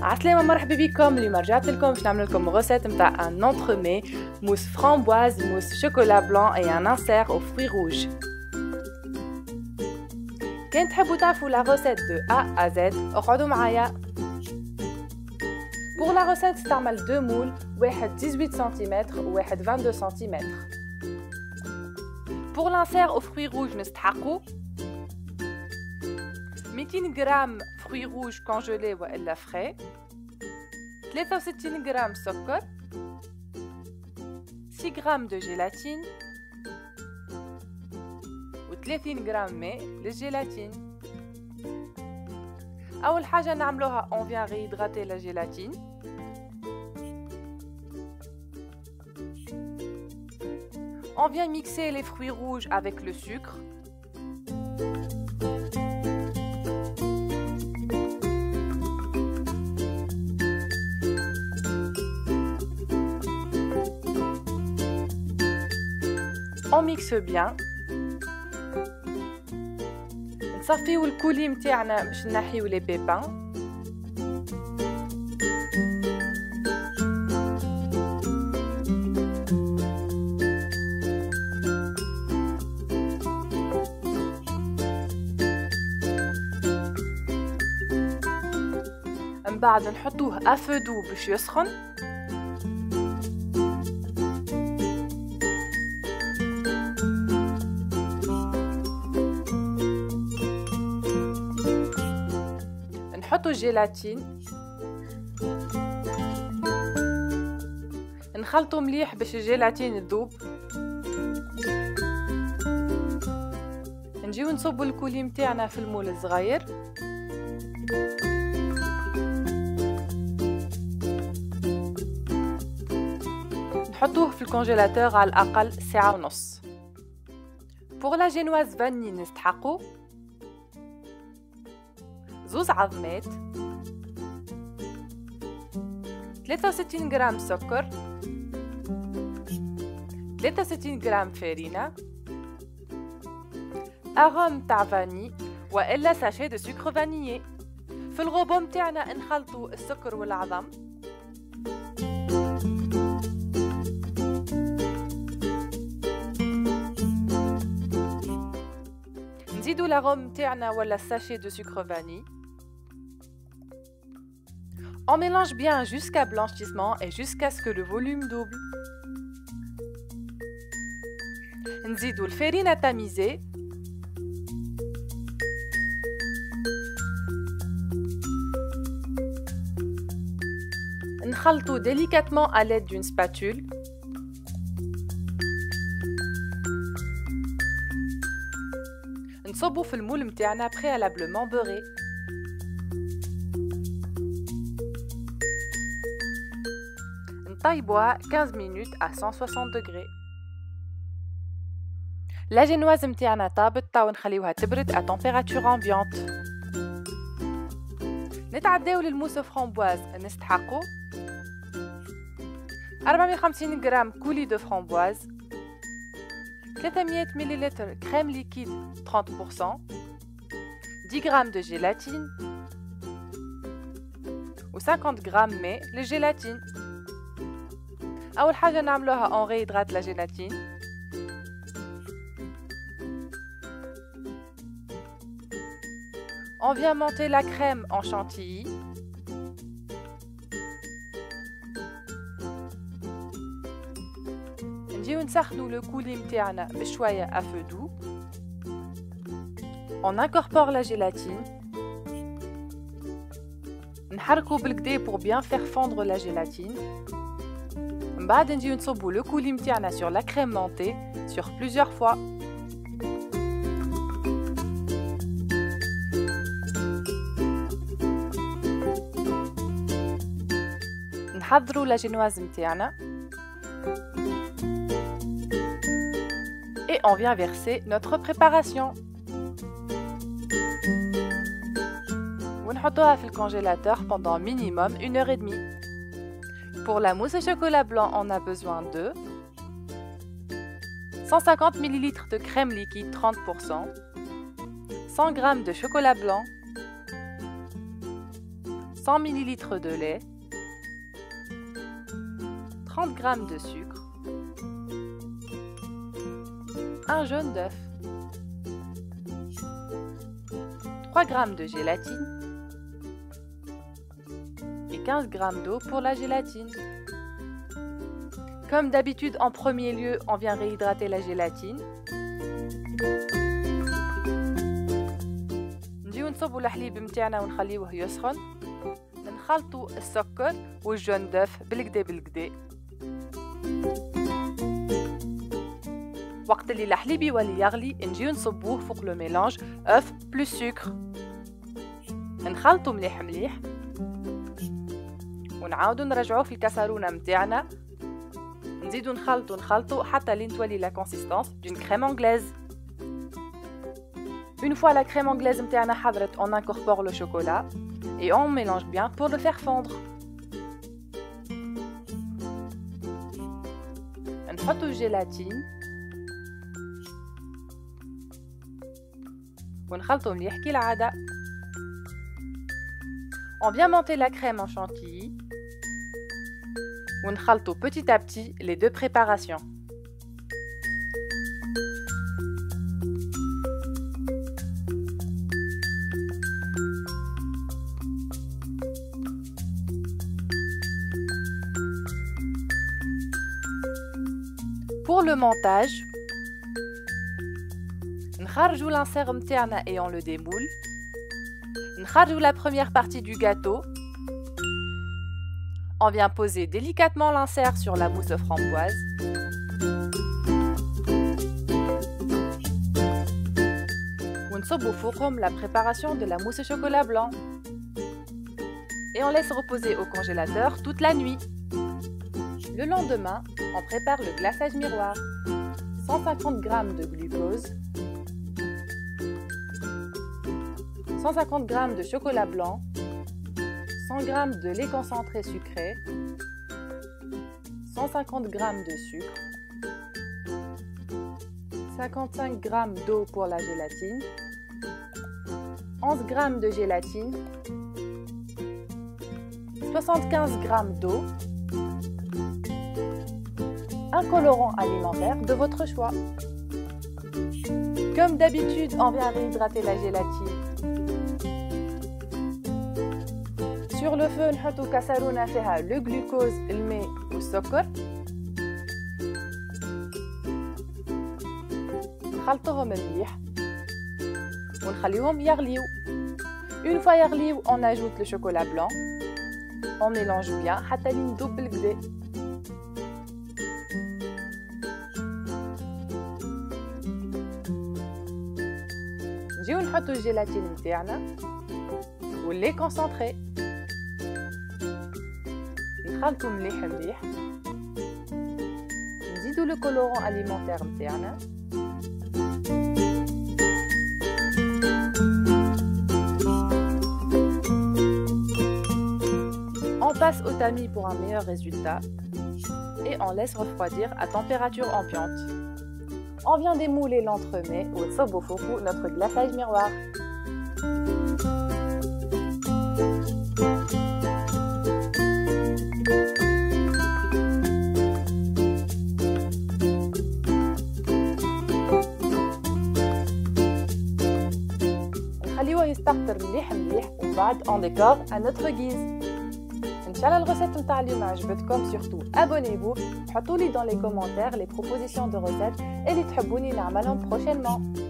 عسلامة مرحبا بكم. اليوم رجعت لكم باش نعمل لكم غوسيت نتاع ان انترمي موس فramboise موس شوكولا بلان et un insert aux fruits rouges. كان تحبوا تعرفوا la recette de A à Z اقعدوا معايا. Pour la recette استعمل 2 moules, واحد 18 cm وواحد 22 cm. Pour l'insert aux fruits rouges نستحقوا 200 g fruits rouges congelés وإلا frais, 63 g سكر, 6 g de gélatine و 30 g ماء للجيلاتين. أول حاجة نعملوها on vient réhydrater la gélatine. On vient mixer les fruits rouges avec le sucre. On mixe bien. نصفيو الكولي متاعنا باش نحيو لي بيبان. من بعد نحطوه افو باش يسخن. نحطو الجيلاتين، نخلطو مليح باش الجيلاتين تذوب. نجيو نصبو الكولي متاعنا في المول الصغير. نحطوه في الكونجيلاتور على الأقل ساعة ونص. Pour la génoise vanille نستحقو 2 عظمات، 63 g سكر، 63 g فارينة، أروم تاع فاني وإلا ساشي دو سكر فانيي. في الغوبو متاعنا نخلطو السكر والعظم. نزيدو l'arôme متاعنا ولا الساشي دو سكر فاني. On mélange bien jusqu'à blanchissement et jusqu'à ce que le volume double. نزيدو الفارينة تاميزي. نخلطو délicatement à l'aide d'une spatule. نصبو في المول متاعنا préalablement beurré. نطيبوها 15 minutes à 160 degrés. لا جينواز متاعنا طابت، تاو نخليوها تبرد à température ambiante. نتعداو للموس فramboise نستحقو 450 g coulis de framboise، 300 ml crème liquide 30%, 10 g de gélatine و 50 g ماء للجيلاتين. أول حاجة نعملوها on réhydrate la gélatine. On vient monter la crème en chantilly. نجيو نسخنو le coulis متاعنا بشوية à feu doux. On incorpore la gélatine. نحركو بالكدا pour bien faire fondre la gélatine. من بعد نجيو نصبو le coulis متاعنا sur la crème montée sur plusieurs fois. نحضرو la génoise متاعنا. Et on vient verser notre préparation. ونحطوها في الcongélateur pendant minimum 1h30. Pour la mousse au chocolat blanc, on a besoin de 150 ml de crème liquide 30%, 100 g de chocolat blanc, 100 ml de lait, 30 g de sucre, un jaune d'œuf, 3 g de gélatine et 15 g d'eau pour la gélatine. Comme d'habitude, en premier lieu, on vient réhydrater la gélatine. نجيو نصبوا الحليب نتاعنا ونخليوه يسخن. نخلطوا السكر والجون داف بالكدا بالكدا. وقت اللي الحليب يولي يغلي نجيو نصبوه فوق لو ميلانج اوف بلس سكر. نخلطوا مليح مليح ونعاودوا نرجعوه في الكاسرونه نتاعنا. نزيدو نخلطو حتى لين تولي لا كونسيستانس d'une crème anglaise. Une fois la crème anglaise نتاعنا حضرت, on incorpore le chocolat et on mélange bien pour le faire fondre. نحطو الجيلاتين ونخلطو مليح كالعادة. On vient monter la crème en chantilly. ونخلطو petit à petit les deux préparations. Pour le montage, نخرجوا l'insert نتاعنا et on le démoule. نخرجوا la première partie du gâteau. On vient poser délicatement l'insert sur la mousse aux framboises. ونصبوا فوقهم la préparation de la mousse au chocolat blanc. Et on laisse reposer au congélateur toute la nuit. Le lendemain, on prépare le glaçage miroir. 150 g de glucose, 150 g de chocolat blanc, 100 g de lait concentré sucré, 150 g de sucre, 55 g d'eau pour la gélatine, 11 g de gélatine, 75 g d'eau, un colorant alimentaire de votre choix. Comme d'habitude, on vient réhydrater la gélatine. Sur le feu, نحطو كاسرونة فيها le glucose, الماء والسكر. نخلطوهم مليح ونخليهم يغليو. Une fois يغليو, on ajoute le chocolat blanc. On mélange bien حتى يذوب بالكدا. نجيو نحطو الجيلاتين نتاعنا واللي كونسونطري. نخلطو مليح مليح. نزيدو لو كولورون اليمونتير نتاعنا. On passe au tamis pour un meilleur résultat et on laisse refroidir à température ambiante. On vient démouler l'entremets ou ونصبو فوقو notre glaçage miroir. نخليوه يستقطر مليح مليح ومن بعد on décore à notre guise. إن شاء الله الغوسيت نتاع اليوم عجبتكم. surtout abonnez-vous. حطولي dans les commentaires les propositions de recettes اللي تحبوني نعملهم prochainement.